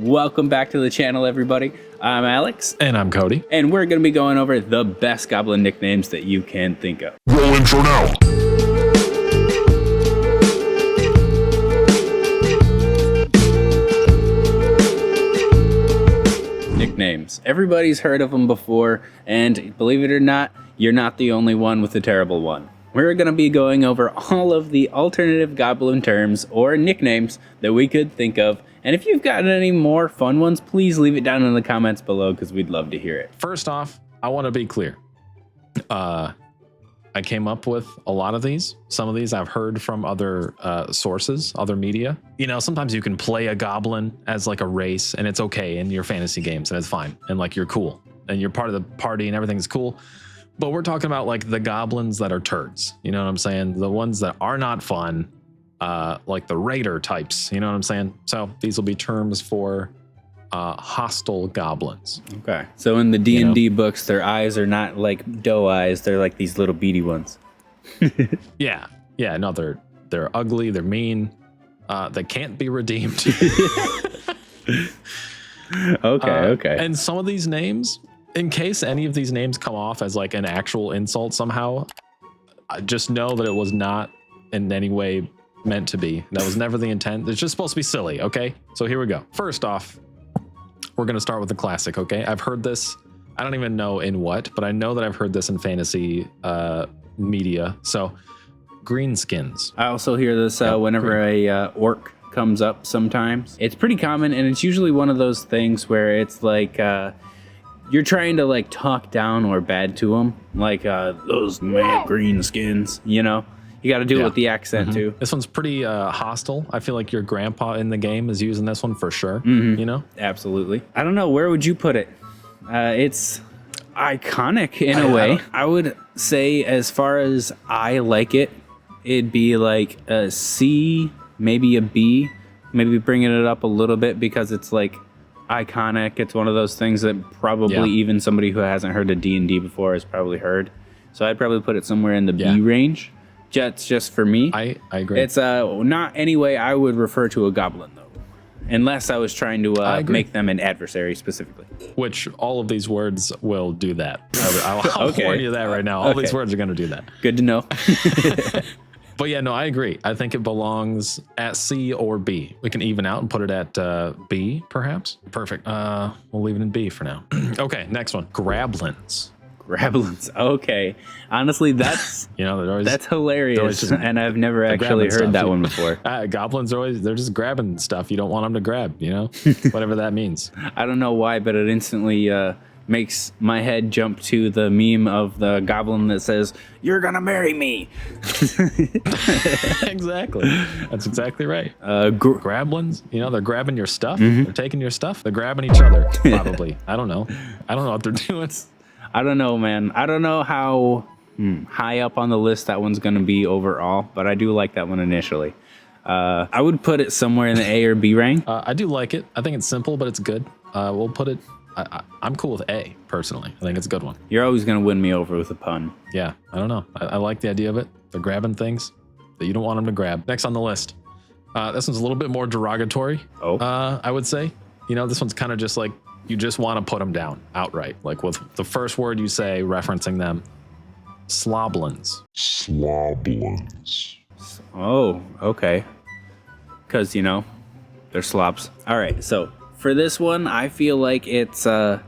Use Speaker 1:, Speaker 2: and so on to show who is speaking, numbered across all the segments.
Speaker 1: Welcome back to the channel, everybody. I'm Alex.
Speaker 2: And I'm Cody.
Speaker 1: And we're going to be going over the best Goblin nicknames that you can think of.
Speaker 3: Roll intro now.
Speaker 1: Nicknames. Everybody's heard of them before, and believe it or not, you're not the only one with a terrible one. We're going to be going over all of the alternative Goblin terms or nicknames that we could think of. And if you've got any more fun ones, please leave it down in the comments below because we'd love to hear it.
Speaker 2: First off, I want to be clear. I came up with a lot of these. Some of these I've heard from other sources, other media. You know, sometimes you can play a goblin as like a race and it's okay in your fantasy games and it's fine. And like you're cool and you're part of the party and everything's cool. But we're talking about like the goblins that are turds. You know what I'm saying? The ones that are not fun. Like the raider types, you know what I'm saying? So these will be terms for hostile goblins.
Speaker 1: Okay. So in the D&D books, their eyes are not like doe eyes. They're like these little beady ones.
Speaker 2: Yeah. No, they're ugly. They're mean. They can't be redeemed.
Speaker 1: Okay.
Speaker 2: And some of these names, in case any of these names come off as like an actual insult somehow, just know that it was not in any way meant to be. That was never the intent. It's just supposed to be silly. Okay, so here we go. First off, we're gonna start with the classic. Okay, I've heard this, I don't even know in what, but I know that I've heard this in fantasy media. So greenskins.
Speaker 1: I also hear this whenever a orc comes up sometimes. It's pretty common, and it's usually one of those things where it's like you're trying to like talk down or bad to them, like those mad greenskins, you know. You got to do it with the accent too.
Speaker 2: This one's pretty hostile. I feel like your grandpa in the game is using this one for sure. You know?
Speaker 1: Absolutely. I don't know. Where would you put it? It's iconic in a way. I would say as far as I like it, it'd be like a C, maybe a B, maybe bringing it up a little bit because it's like iconic. It's one of those things that probably even somebody who hasn't heard of D&D before has probably heard. So I'd probably put it somewhere in the B range. Just for me.
Speaker 2: I agree.
Speaker 1: It's not any way I would refer to a goblin though, unless I was trying to make them an adversary specifically.
Speaker 2: Which all of these words will do that. I'll warn you that right now. All these words are going to do that.
Speaker 1: Good to know.
Speaker 2: But yeah, no, I agree. I think it belongs at C or B. We can even out and put it at B, perhaps. Perfect. We'll leave it in B for now. Okay, next one. Grablins.
Speaker 1: Grablins. Okay. Honestly, that's that's hilarious, and I've never actually heard that one before.
Speaker 2: Goblins they're just grabbing stuff you don't want them to grab, you know, whatever that means.
Speaker 1: I don't know why, but it instantly makes my head jump to the meme of the goblin that says, "You're gonna marry me."
Speaker 2: Exactly. That's exactly right. Grablins, you know, they're grabbing your stuff. They're taking your stuff. They're grabbing each other, probably. I don't know what they're doing.
Speaker 1: I don't know, man. I don't know how high up on the list that one's going to be overall, but I do like that one initially. I would put it somewhere in the A or B rank.
Speaker 2: I do like it. I think it's simple, but it's good. We'll put it... I'm cool with A, personally. I think it's a good one.
Speaker 1: You're always going to win me over with a pun.
Speaker 2: Yeah, I don't know. I like the idea of it. They're grabbing things that you don't want them to grab. Next on the list. This one's a little bit more derogatory, I would say. You know, this one's kind of just like, you just want to put them down outright. Like with the first word you say, referencing them. Sloblins.
Speaker 3: Sloblins.
Speaker 1: Oh, okay. Because, you know, they're slobs. All right, so for this one, I feel like it's the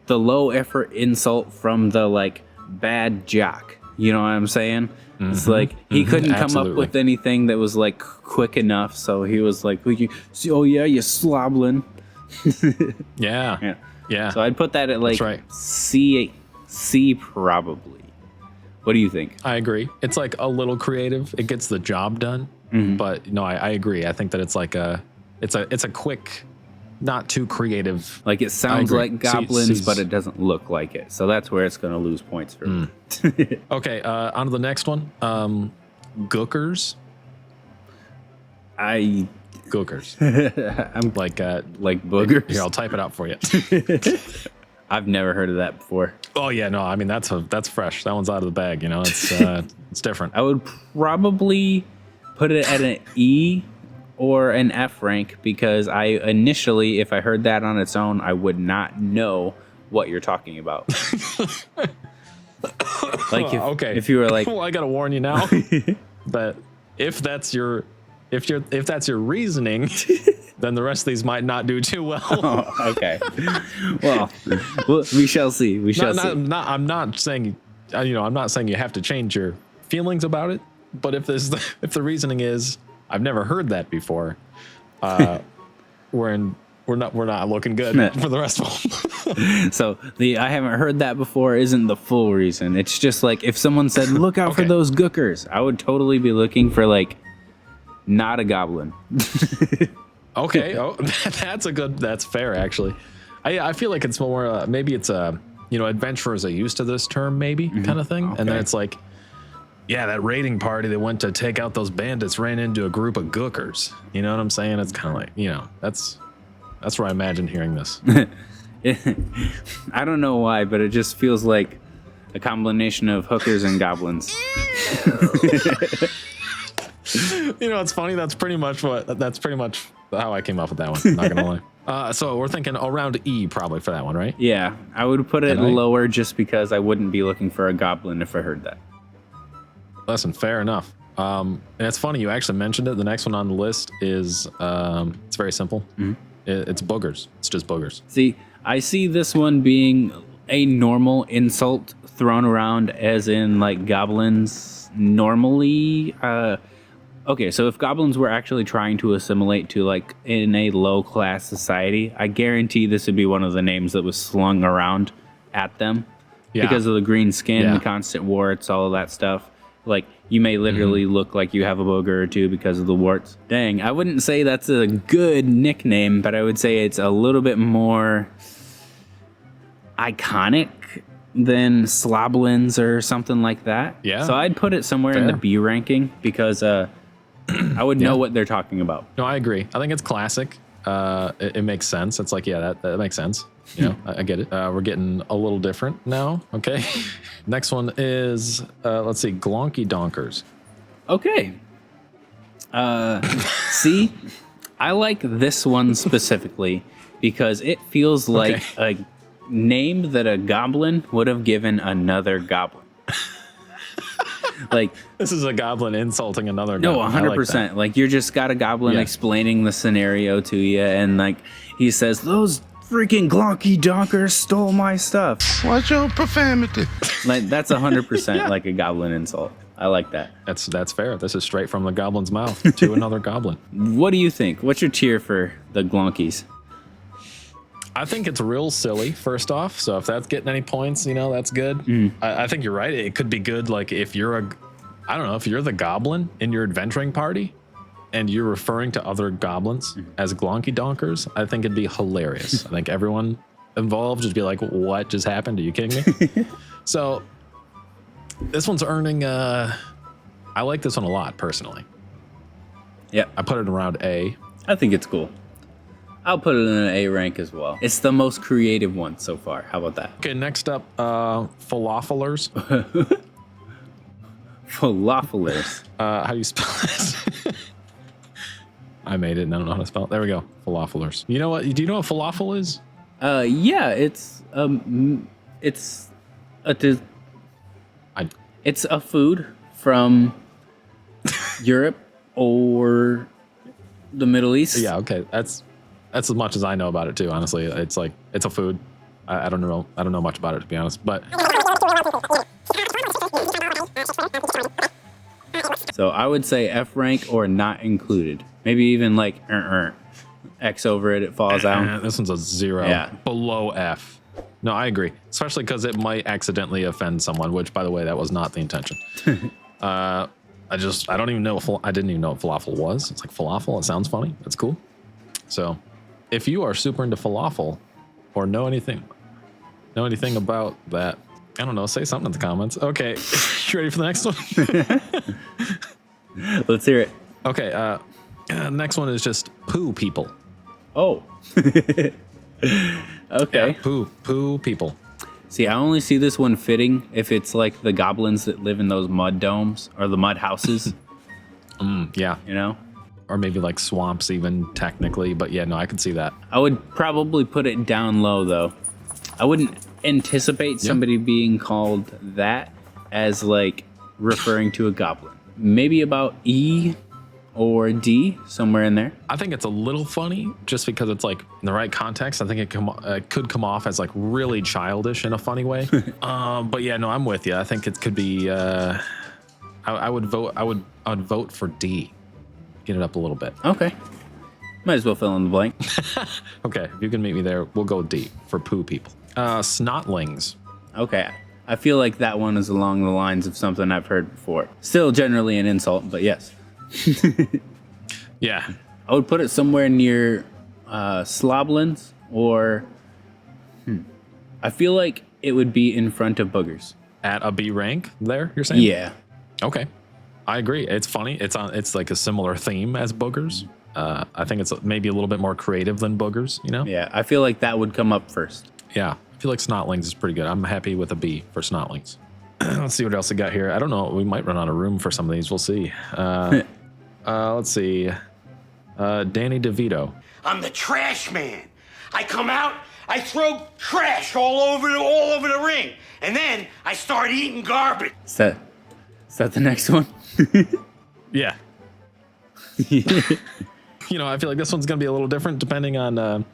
Speaker 1: low effort insult from the like bad jock. You know what I'm saying? It's like he couldn't come up with anything that was like quick enough. So he was like, oh yeah, you sloblin.
Speaker 2: Yeah.
Speaker 1: So I'd put that at like C probably. What do you think?
Speaker 2: I agree. It's like a little creative. It gets the job done. But no, I agree. I think that it's like it's a quick, not too creative.
Speaker 1: Like it sounds like goblins, but it doesn't look like it. So that's where it's going to lose points for me.
Speaker 2: Okay, on to the next one. Gookers. Gookers.
Speaker 1: I'm like boogers.
Speaker 2: Here, I'll type it out for you.
Speaker 1: I've never heard of that before.
Speaker 2: Oh yeah, no, I mean that's fresh. That one's out of the bag, you know. It's it's different.
Speaker 1: I would probably put it at an E or an F rank because I initially, if I heard that on its own, I would not know what you're talking about. Like if you were like,
Speaker 2: well, I gotta warn you now that if that's your reasoning, then the rest of these might not do too well.
Speaker 1: oh, okay, well, we shall see. We shall see.
Speaker 2: I'm not saying, I'm not saying you have to change your feelings about it, but if the reasoning is I've never heard that before, we're not looking good for the rest of them.
Speaker 1: So the I haven't heard that before isn't the full reason. It's just like if someone said, look out for those gookers, I would totally be looking for like not a goblin.
Speaker 2: Okay. Oh, that's fair actually. I feel like it's more maybe it's adventurers are used to this term maybe kind of thing. Okay. And then it's like, yeah, that raiding party that went to take out those bandits ran into a group of gookers. You know what I'm saying? It's kind of like, that's where I imagine hearing this.
Speaker 1: I don't know why, but it just feels like a combination of hookers and goblins.
Speaker 2: It's funny. That's pretty much how I came up with that one. Not gonna lie. So we're thinking around E probably for that one, right?
Speaker 1: Yeah, I would put it lower just because I wouldn't be looking for a goblin if I heard that.
Speaker 2: Listen, fair enough. And it's funny you actually mentioned it. The next one on the list is it's very simple. It's boogers. It's just boogers.
Speaker 1: See, I see this one being a normal insult thrown around as in like goblins normally. Okay, so if goblins were actually trying to assimilate to like in a low class society, I guarantee this would be one of the names that was slung around at them because of the green skin, the constant warts, all of that stuff. Like you may literally look like you have a booger or two because of the warts. Dang, I wouldn't say that's a good nickname, but I would say it's a little bit more iconic than Sloblins or something like that. Yeah. So I'd put it somewhere in the B ranking because I would know what they're talking about.
Speaker 2: No, I agree. I think it's classic. It makes sense. It's like, that makes sense. I get it. We're getting a little different now. Okay. Next one is, let's see, glonky donkers.
Speaker 1: Okay. See, I like this one specifically because it feels like a name that a goblin would have given another goblin. Like
Speaker 2: this is a goblin insulting another goblin.
Speaker 1: No, 100%. Like you just got a goblin explaining the scenario to you, and like he says, "Those freaking glonky donkers stole my stuff."
Speaker 3: Watch your profanity.
Speaker 1: Like that's 100% like a goblin insult. I like that.
Speaker 2: That's fair. This is straight from the goblin's mouth to another goblin.
Speaker 1: What do you think? What's your tier for the glonkies?
Speaker 2: I think it's real silly, first off. So if that's getting any points, that's good. I think you're right. It could be good. Like if you're if you're the goblin in your adventuring party and you're referring to other goblins as glonky donkers, I think it'd be hilarious. I think everyone involved would be like, what just happened? Are you kidding me? So this one's earning, I like this one a lot personally.
Speaker 1: Yeah.
Speaker 2: I put it around A.
Speaker 1: I think it's cool. I'll put it in an A rank as well. It's the most creative one so far. How about that?
Speaker 2: Okay, next up, falafelers.
Speaker 1: Falafelers.
Speaker 2: How do you spell it? I made it and I don't know how to spell it. There we go. Falafelers. You know what? Do you know what falafel is?
Speaker 1: Yeah, it's a food from Europe or the Middle East.
Speaker 2: Yeah, okay. That's as much as I know about it too, honestly. It's like it's a food. I don't know much about it to be honest, but
Speaker 1: so I would say F rank or not included. Maybe even like X over it falls out.
Speaker 2: This one's a 0. Yeah. Below F. No, I agree. Especially because it might accidentally offend someone, which by the way, that was not the intention. I didn't even know what falafel was. It's like falafel. It sounds funny. That's cool. So if you are super into falafel or know anything about that, I don't know, say something in the comments. Okay. You ready for the next
Speaker 1: one? Let's hear it.
Speaker 2: Okay. Next one is just poo people.
Speaker 1: Oh. Okay.
Speaker 2: Yeah, poo people.
Speaker 1: See, I only see this one fitting if it's like the goblins that live in those mud domes or the mud houses.
Speaker 2: Yeah.
Speaker 1: You know?
Speaker 2: or maybe like swamps even technically. But yeah, no, I can see that.
Speaker 1: I would probably put it down low though. I wouldn't anticipate somebody being called that as like referring to a goblin. Maybe about E or D, somewhere in there.
Speaker 2: I think it's a little funny just because it's like in the right context. I think it could come off as like really childish in a funny way. But yeah, no, I'm with you. I think it could be. I would vote. I would vote for D. Get it up a little bit.
Speaker 1: Okay. Might as well fill in the blank.
Speaker 2: Okay, if you can meet me there, we'll go D for poo people. Snotlings.
Speaker 1: Okay. I feel like that one is along the lines of something I've heard before. Still generally an insult, but yes.
Speaker 2: Yeah.
Speaker 1: I would put it somewhere near sloblins or I feel like it would be in front of boogers.
Speaker 2: At a B rank there, you're saying?
Speaker 1: Yeah.
Speaker 2: Okay. I agree. It's funny. It's like a similar theme as boogers. I think it's maybe a little bit more creative than boogers, you know?
Speaker 1: Yeah, I feel like that would come up first.
Speaker 2: Yeah. I feel like snotlings is pretty good. I'm happy with a B for snotlings. Let's see what else we got here. I don't know. We might run out of room for some of these. We'll see. Let's see. Danny DeVito.
Speaker 4: I'm the trash man. I come out, I throw trash all over the ring, and then I start eating garbage.
Speaker 1: Is that the next one?
Speaker 2: Yeah. You know, I feel like this one's going to be a little different depending on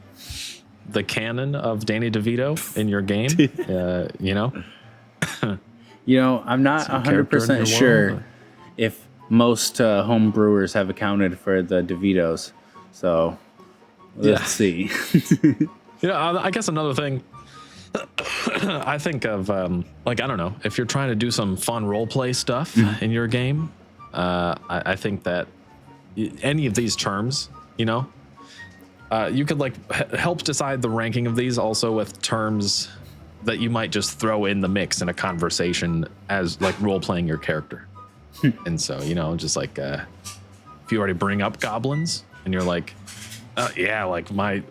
Speaker 2: the canon of Danny DeVito in your game. You know?
Speaker 1: You know, I'm not 100% sure if most home brewers have accounted for the DeVitos. So let's see.
Speaker 2: You know, I guess another thing I think of, like, I don't know, if you're trying to do some fun role play stuff in your game, I think that any of these terms, you know, you could like help decide the ranking of these also with terms that you might just throw in the mix in a conversation as like role playing your character. And so, you know, just like if you already bring up goblins and you're like, yeah, like my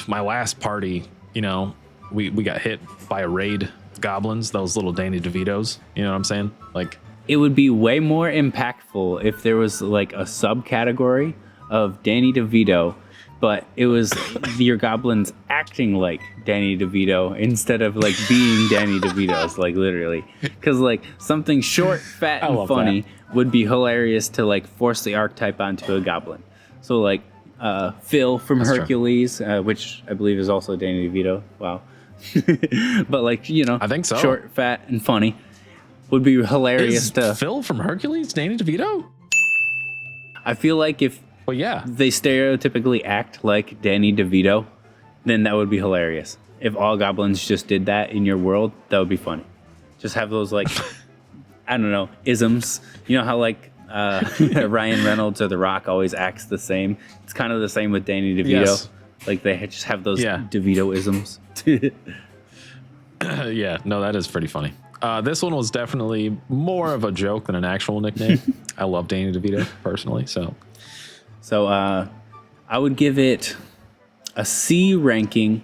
Speaker 2: last party, you know, we got hit by a raid of goblins, those little Danny DeVitos, you know what I'm saying? Like,
Speaker 1: it would be way more impactful if there was like a subcategory of Danny DeVito, but it was your goblins acting like Danny DeVito instead of like being Danny DeVito's, like literally. Because like something short, fat, and funny would be hilarious to like force the archetype onto a goblin. So like Phil from Hercules, which I believe is also Danny DeVito. Wow. But like, you know,
Speaker 2: I think so.
Speaker 1: Short, fat, and funny would be hilarious to
Speaker 2: Phil from Hercules, Danny DeVito?
Speaker 1: I feel like if they stereotypically act like Danny DeVito, then that would be hilarious. If all goblins just did that in your world, that would be funny. Just have those like, I don't know, isms. You know how like Ryan Reynolds or The Rock always acts the same? It's kind of the same with Danny DeVito.
Speaker 2: Yes.
Speaker 1: Like they just have those DeVito isms.
Speaker 2: Yeah, no, that is pretty funny. This one was definitely more of a joke than an actual nickname. I love Danny DeVito personally, so
Speaker 1: I would give it a C ranking.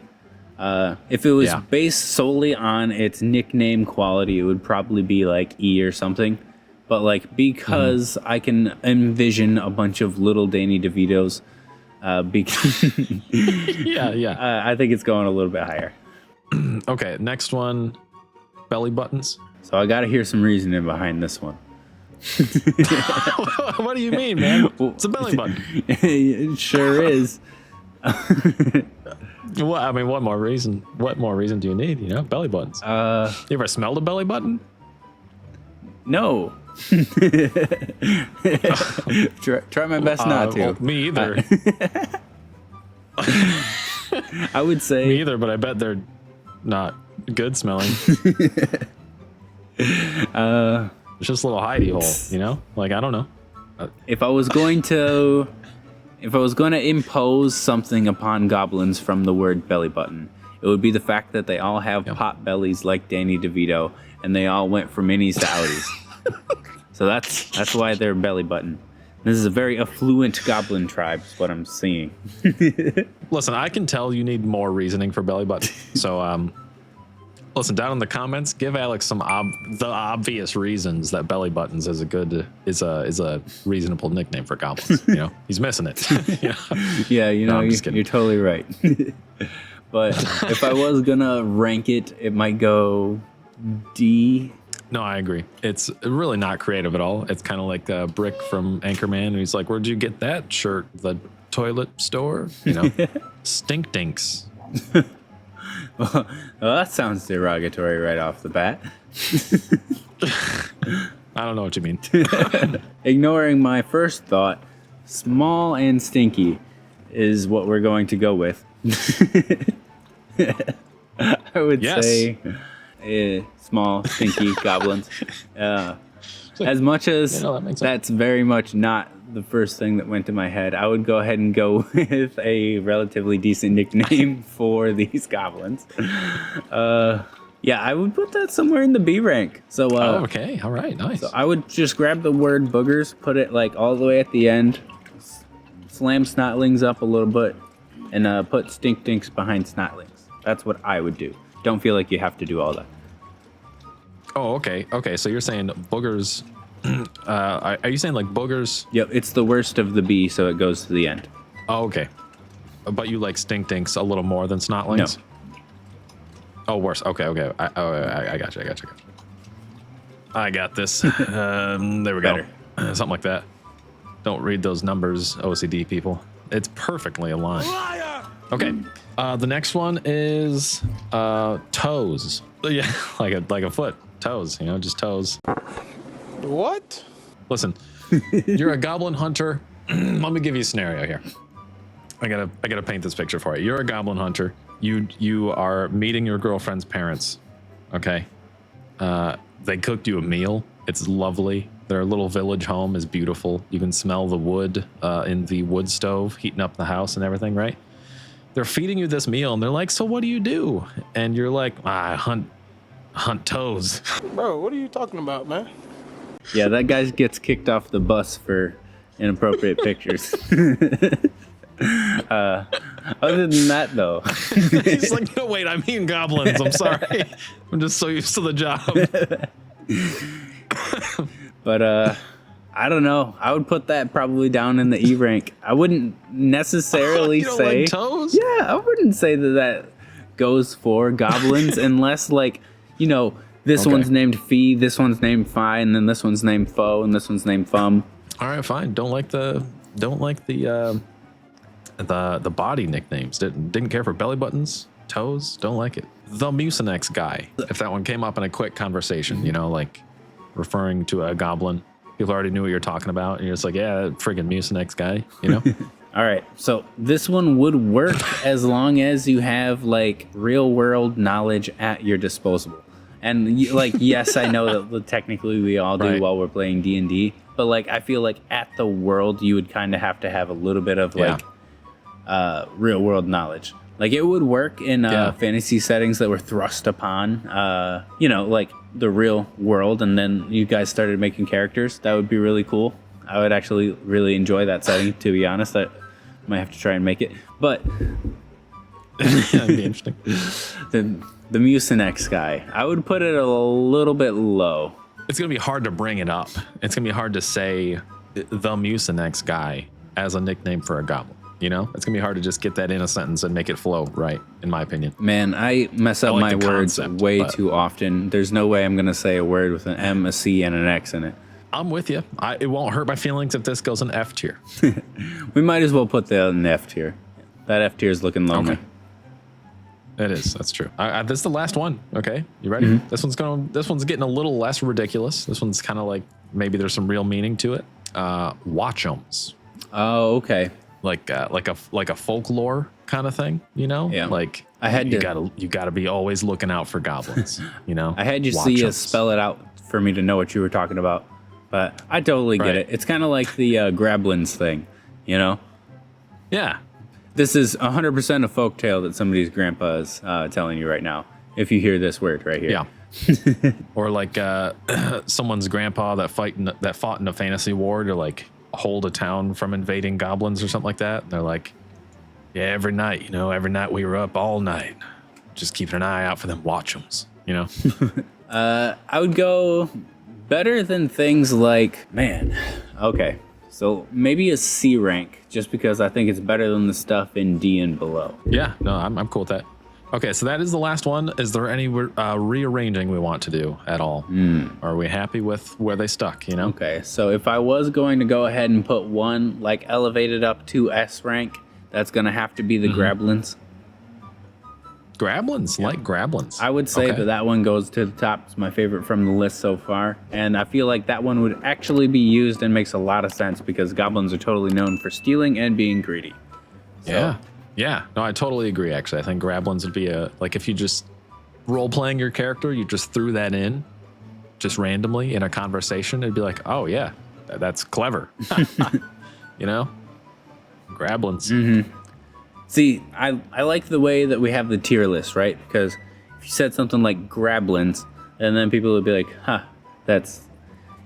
Speaker 1: If it was based solely on its nickname quality, it would probably be like E or something. But like because I can envision a bunch of little Danny DeVitos, I think it's going a little bit higher.
Speaker 2: Okay, next one, belly buttons.
Speaker 1: So I got to hear some reasoning behind this one.
Speaker 2: What do you mean, man? It's a belly button.
Speaker 1: It sure is.
Speaker 2: Well, I mean, what more reason do you need? You know, belly buttons. You ever smelled a belly button?
Speaker 1: No. Try my best not to.
Speaker 2: Well, me either.
Speaker 1: I would say
Speaker 2: me either, but I bet they're not good smelling. It's just a little hidey hole, you know? Like, I don't know.
Speaker 1: If I was going to impose something upon goblins from the word belly button, it would be the fact that they all have pot bellies like Danny DeVito, and they all went from innies to outies. So that's why they're belly button. This is a very affluent goblin tribe, is what I'm seeing.
Speaker 2: Listen, I can tell you need more reasoning for belly button. So Listen, down in the comments, give Alex some the obvious reasons that belly buttons is a reasonable nickname for goblins. You know, he's missing it.
Speaker 1: Yeah, you know,
Speaker 2: I'm just kidding.
Speaker 1: you're totally right. But if I was gonna rank it, it might go D.
Speaker 2: No, I agree. It's really not creative at all. It's kind of like Brick from Anchorman. He's like, "Where'd you get that shirt? The toilet store?" You know, stink dinks.
Speaker 1: Well, that sounds derogatory right off the bat.
Speaker 2: I don't know what you mean.
Speaker 1: Ignoring my first thought, small and stinky is what we're going to go with. I would say small, stinky goblins. As much as that's very much not the first thing that went to my head, I would go ahead and go with a relatively decent nickname for these goblins. Yeah, I would put that somewhere in the B rank. So,
Speaker 2: okay, all right, nice.
Speaker 1: So I would just grab the word boogers, put it like all the way at the end, slam snotlings up a little bit, and put stink dinks behind snotlings. That's what I would do. Don't feel like you have to do all that.
Speaker 2: Oh, okay. Okay, so you're saying boogers. Are you saying like boogers?
Speaker 1: Yep, it's the worst of the B, so it goes to the end.
Speaker 2: Oh, okay. But you like stink dinks a little more than snotlings?
Speaker 1: No.
Speaker 2: Oh, worse. Okay. I got you. I got this. There we
Speaker 1: Better.
Speaker 2: go. Something like that. Don't read those numbers, OCD people. It's perfectly aligned. Okay. The next one is toes. Yeah, like a foot. Toes, you know, just toes.
Speaker 5: What?
Speaker 2: Listen, you're a goblin hunter. Let me give you a scenario here. I gotta paint this picture for you. You're a goblin hunter. You are meeting your girlfriend's parents. Okay. They cooked you a meal. It's lovely. Their little village home is beautiful. You can smell the wood in the wood stove heating up the house and everything, right? They're feeding you this meal and they're like, "So what do you do?" And you're like, "I hunt toes."
Speaker 5: Bro, what are you talking about, man?
Speaker 1: Yeah, that guy gets kicked off the bus for inappropriate pictures. Other than that, though.
Speaker 2: He's like, "No, wait, I mean goblins. I'm sorry. I'm just so used to the job."
Speaker 1: But I don't know. I would put that probably down in the E rank. I wouldn't necessarily
Speaker 2: you don't
Speaker 1: say
Speaker 2: like toes?
Speaker 1: Yeah, I wouldn't say that goes for goblins unless, like, you know, this one's named Fee, this one's named Fi, and then this one's named Foe, and this one's named Fum.
Speaker 2: All right, fine. Don't like the body nicknames. Didn't care for belly buttons, toes. Don't like it. The Mucinex guy. If that one came up in a quick conversation, you know, like referring to a goblin, people already knew what you're talking about, and you're just like, "Yeah, that friggin' Mucinex guy," you know.
Speaker 1: All right, so this one would work as long as you have like real world knowledge at your disposal. And like, yes, I know that technically we all do while we're playing D&D, but like, I feel like at the world, you would kind of have to have a little bit of like real world knowledge. Like, it would work in fantasy settings that were thrust upon, you know, like the real world. And then you guys started making characters. That would be really cool. I would actually really enjoy that setting, to be honest. I might have to try and make it. But
Speaker 2: That'd be interesting.
Speaker 1: The Mucinex guy, I would put it a little bit low.
Speaker 2: It's gonna be hard to bring it up. It's gonna be hard to say the Mucinex guy as a nickname for a goblin. You know, it's gonna be hard to just get that in a sentence and make it flow right, in my opinion.
Speaker 1: Man, I mess up
Speaker 2: like
Speaker 1: my
Speaker 2: the
Speaker 1: words
Speaker 2: concept,
Speaker 1: way
Speaker 2: but
Speaker 1: too often. There's no way I'm gonna say a word with an M, a C, and an X in it.
Speaker 2: I'm with you. It won't hurt my feelings if this goes in F tier.
Speaker 1: We might as well put that in the F tier. That F tier is looking lonely.
Speaker 2: Okay. It is. That's true. This is the last one. Okay, you ready? Mm-hmm. This one's getting a little less ridiculous. This one's kind of like maybe there's some real meaning to it. Watchums.
Speaker 1: Oh, okay.
Speaker 2: Like a folklore kind of thing. You know?
Speaker 1: Yeah.
Speaker 2: Like
Speaker 1: I had
Speaker 2: you gotta be always looking out for goblins. You know?
Speaker 1: I had you see us spell it out for me to know what you were talking about, but I totally get it. It's kind of like the Goblins thing, you know?
Speaker 2: Yeah.
Speaker 1: This is 100% a folktale that somebody's grandpa is telling you right now. If you hear this word right here.
Speaker 2: Yeah. Or like someone's grandpa that fought in a fantasy war to like hold a town from invading goblins or something like that. And they're like, yeah, every night we were up all night, just keeping an eye out for them watchums. You know.
Speaker 1: I would go better than things like, man, okay. So maybe a C rank, just because I think it's better than the stuff in D and below.
Speaker 2: Yeah, no, I'm cool with that. Okay, so that is the last one. Is there any rearranging we want to do at all? Are we happy with where they stuck, you know?
Speaker 1: Okay, so if I was going to go ahead and put one, like, elevated up to S rank, that's going to have to be the Goblins.
Speaker 2: Goblins, like Goblins.
Speaker 1: I would say that one goes to the top. It's my favorite from the list so far. And I feel like that one would actually be used and makes a lot of sense because goblins are totally known for stealing and being greedy. So,
Speaker 2: Yeah. No, I totally agree, actually. I think Goblins would be like if you just role-playing your character, you just threw that in just randomly in a conversation, it'd be like, oh, yeah, that's clever. You know? Goblins.
Speaker 1: See, I like the way that we have the tier list, right? Because if you said something like Goblins, and then people would be like, huh, that's,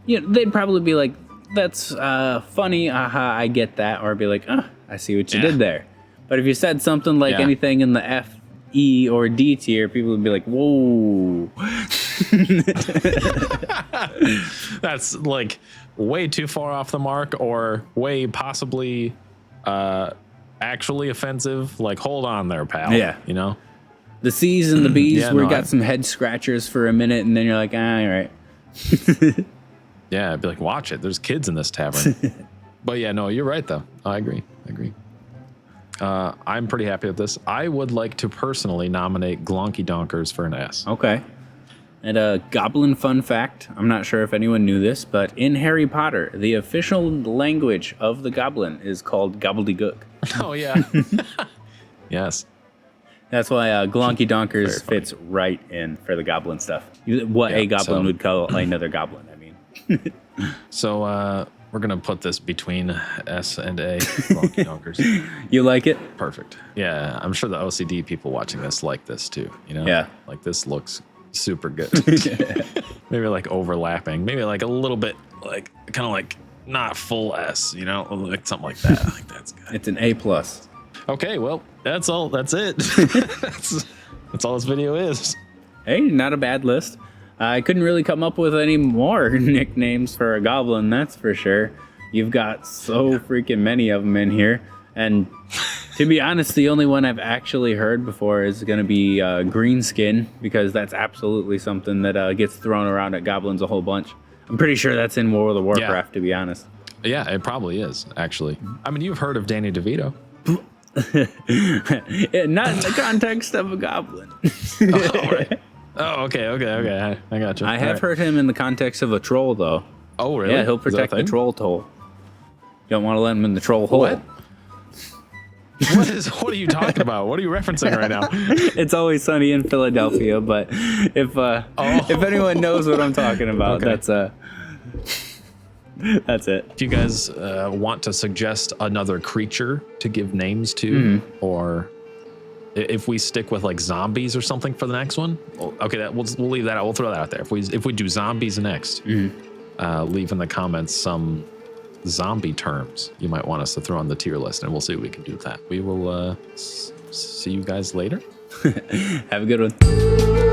Speaker 1: they'd probably be like, that's funny, aha, I get that. Or be like, I see what you did there. But if you said something like anything in the F, E, or D tier, people would be like, whoa.
Speaker 2: That's like way too far off the mark or way possibly actually offensive. Like, hold on there, pal.
Speaker 1: Yeah.
Speaker 2: You know?
Speaker 1: The C's and the B's, we got some head scratchers for a minute, and then you're like, all right.
Speaker 2: Yeah, I'd be like, watch it. There's kids in this tavern. But yeah, no, you're right, though. I agree. I'm pretty happy with this. I would like to personally nominate Glonky Donkers for an S.
Speaker 1: Okay. And a Goblin fun fact, I'm not sure if anyone knew this, but in Harry Potter, the official language of the Goblin is called gobbledygook.
Speaker 2: Oh, yeah. Yes.
Speaker 1: That's why Glonky Donkers fits right in for the Goblin stuff. What a Goblin would call another Goblin, I mean.
Speaker 2: So we're going to put this between S and A, Glonky Donkers.
Speaker 1: You like it?
Speaker 2: Perfect. Yeah, I'm sure the OCD people watching this like this too, you know?
Speaker 1: Yeah.
Speaker 2: Like this looks super good. Maybe like overlapping, maybe like a little bit like kind of like not full S, you know, like something like that. I think that's good.
Speaker 1: It's an A+.
Speaker 2: Okay, well, that's all. That's it. That's all this video is.
Speaker 1: Hey, not a bad list. I couldn't really come up with any more nicknames for a goblin, that's for sure. You've got so freaking many of them in here. And to be honest, the only one I've actually heard before is going to be Greenskin, because that's absolutely something that gets thrown around at goblins a whole bunch. I'm pretty sure that's in World of Warcraft, to be honest.
Speaker 2: Yeah, it probably is, actually. I mean, you've heard of Danny DeVito.
Speaker 1: Yeah, not in the context of a goblin.
Speaker 2: Oh, right. Oh, okay. I got you.
Speaker 1: I have heard him in the context of a troll, though.
Speaker 2: Oh, really?
Speaker 1: Yeah, he'll protect the troll hole. You don't want to let him in the troll hole.
Speaker 2: What? What are you talking about? What are you referencing right now?
Speaker 1: It's Always Sunny in Philadelphia, but if anyone knows what I'm talking about, that's it.
Speaker 2: If you guys want to suggest another creature to give names to, or if we stick with like zombies or something for the next one, okay, we'll leave that out. We'll throw that out there. If we do zombies next, leave in the comments some zombie terms you might want us to throw on the tier list, and we'll see what we can do with that. We will see you guys later.
Speaker 1: Have a good one.